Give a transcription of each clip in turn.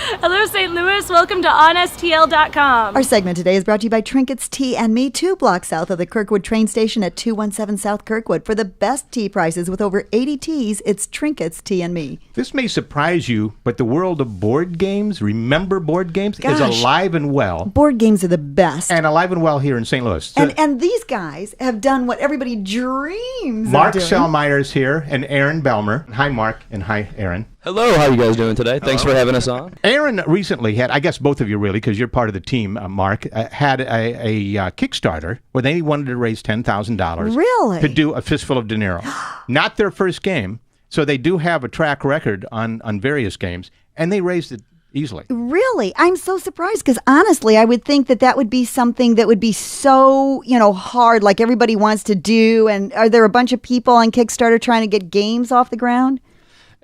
Hello, St. Louis. Welcome to OnSTL.com. Our segment today is brought to you by Trinkets Tea and Me, 2 blocks south of the Kirkwood train station at 217 South Kirkwood. For the best tea prices with over 80 teas, it's Trinkets Tea and Me. This may surprise you, but the world of board games, remember board games, is alive and well. Board games are the best. And alive and well here in St. Louis. And these guys have done what everybody dreams Mark of doing. Selmeyer's here and Aaron Belmer. Hi, Mark, and hi, Aaron. Hello, how are you guys doing today? Thanks for having us on. Aaron recently had, I guess both of you really, because you're part of the team, Mark, had a Kickstarter where they wanted to raise $10,000 Really? to do a Fistfull of Dineros. Not their first game, so they do have a track record on various games, and they raised it easily. Really? I'm so surprised because honestly, I would think that would be something that would be so, hard, like everybody wants to do. And are there a bunch of people on Kickstarter trying to get games off the ground?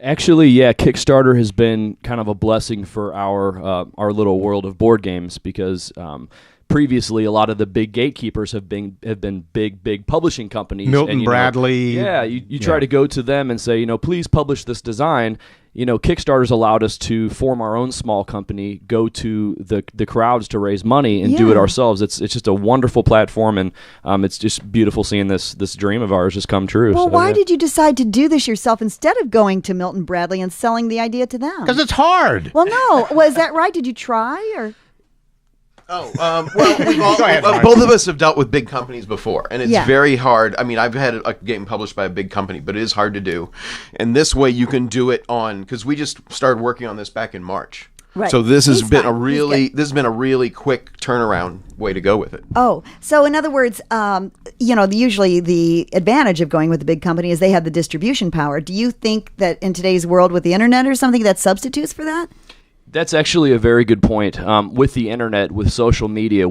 Actually, yeah, Kickstarter has been kind of a blessing for our little world of board games because previously a lot of the big gatekeepers have been big publishing companies. Milton Bradley. You try to go to them and say, please publish this design. Kickstarter's allowed us to form our own small company, go to the crowds to raise money and do it ourselves. It's just a wonderful platform, and it's just beautiful seeing this dream of ours just come true. Well, why did you decide to do this yourself instead of going to Milton Bradley and selling the idea to them? Because it's hard. Well, no. Was that right? Did you try or? Well, both of us have dealt with big companies before, and it's very hard. I mean, I've had a game published by a big company, but it is hard to do. And this way you can do it because we just started working on this back in March. Right. So this has been a really quick turnaround way to go with it. Oh, so in other words, usually the advantage of going with a big company is they have the distribution power. Do you think that in today's world with the internet or something that substitutes for that? That's actually a very good point. With the internet, with social media,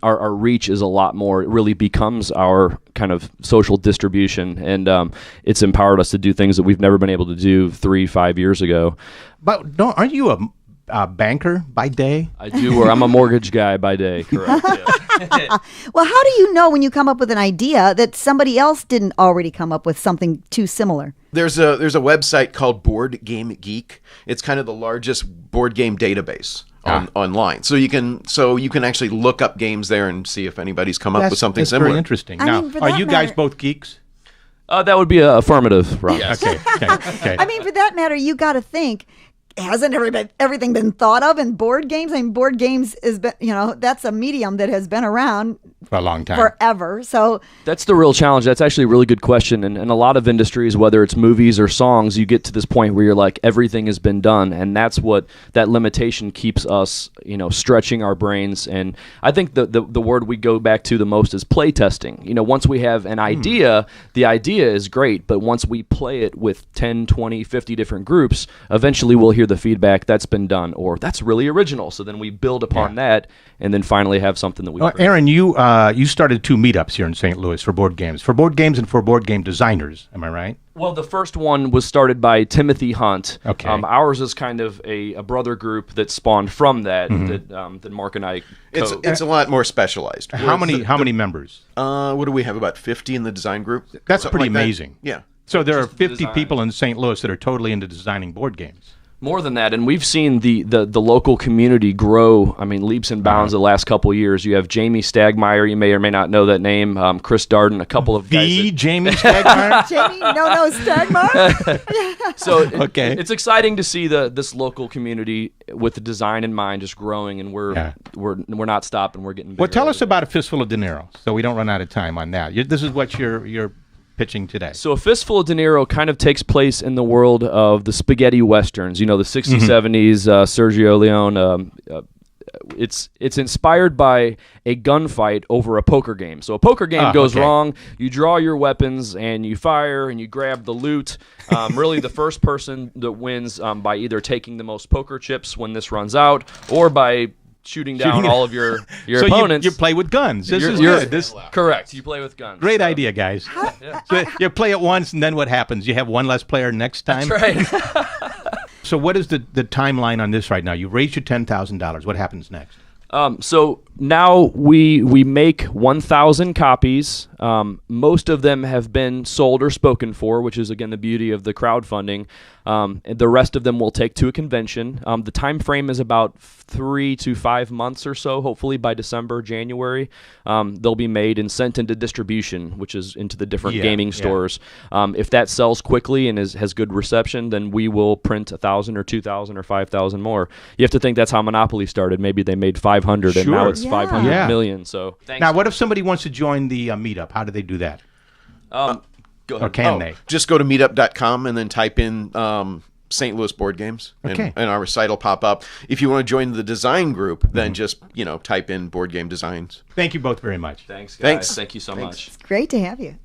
our reach is a lot more. It really becomes our kind of social distribution, and it's empowered us to do things that we've never been able to do 3-5 years ago. But aren't you a banker by day? I do, or I'm a mortgage guy by day, correct. Yeah. Well, how do you know when you come up with an idea that somebody else didn't already come up with something too similar? There's a website called Board Game Geek. It's kind of the largest board game database online. So you can actually look up games there and see if anybody's come up with something similar. That's very interesting. Now, are you guys both geeks? That would be a affirmative, Ron. Yes. Okay. I mean, for that matter, you got to think. Hasn't everything been thought of in board games? I mean, board games is, that's a medium that has been around for a long time, forever. So that's the real challenge. That's actually a really good question. And in a lot of industries, whether it's movies or songs, you get to this point where you're like, everything has been done, and that's what that limitation keeps us, stretching our brains. And I think the word we go back to the most is play testing. Once we have an idea, the idea is great, but once we play it with 10, 20, 50 different groups, eventually we'll hear the feedback that's been done, or that's really original. So then we build upon that, and then finally have something that we. Aaron, you started 2 meetups here in St. Louis for board games and for board game designers. Am I right? Well, the first one was started by Timothy Hunt. Okay. Ours is kind of a brother group that spawned from that that Mark and I. It's a lot more specialized. How many members? What do we have? About 50 in the design group. That's pretty amazing. Yeah. So there are 50 people in St. Louis that are totally into designing board games. More than that, and we've seen the local community grow, leaps and bounds the last couple of years. You have Jamie Stagmeyer, you may or may not know that name, Chris Darden, a couple of guys. Jamie Stagmeyer? Jamie, Stagmeyer? So it's exciting to see this local community with the design in mind just growing, and we're not stopping, we're getting bigger. Well, tell us about a Fistful of Dineros, so we don't run out of time on that. This is what you're pitching today. So a Fistful of Dinero kind of takes place in the world of the spaghetti westerns, the 60s, 70s, Sergio Leone. It's inspired by a gunfight over a poker game. So a poker game goes wrong, you draw your weapons, and you fire, and you grab the loot. Really, the first person that wins by either taking the most poker chips when this runs out, or by shooting down all of your opponents. You play with guns. This is good. Correct. You play with guns. Great idea, guys. So you play it once, and then what happens? You have one less player next time? That's right. So what is the timeline on this right now? You raised your $10,000. What happens next? So now we make 1,000 copies. Most of them have been sold or spoken for, which is again the beauty of the crowdfunding. And the rest of them will take to a convention. The time frame is about 3 to 5 months or so. Hopefully by December, January, they'll be made and sent into distribution, which is into the different gaming stores. If that sells quickly and has good reception, then we will print 1,000 or 2,000 or 5,000 more. You have to think that's how Monopoly started. Maybe they made 500 and now it's 500 million. So now, what if somebody wants to join the meetup? How do they do that? Go ahead. Or can they? Just go to meetup.com and then type in St. Louis board games, and our site will pop up. If you want to join the design group, then just type in board game designs. Thank you both very much. Thanks, guys. Thanks. Thank you so much. It's great to have you.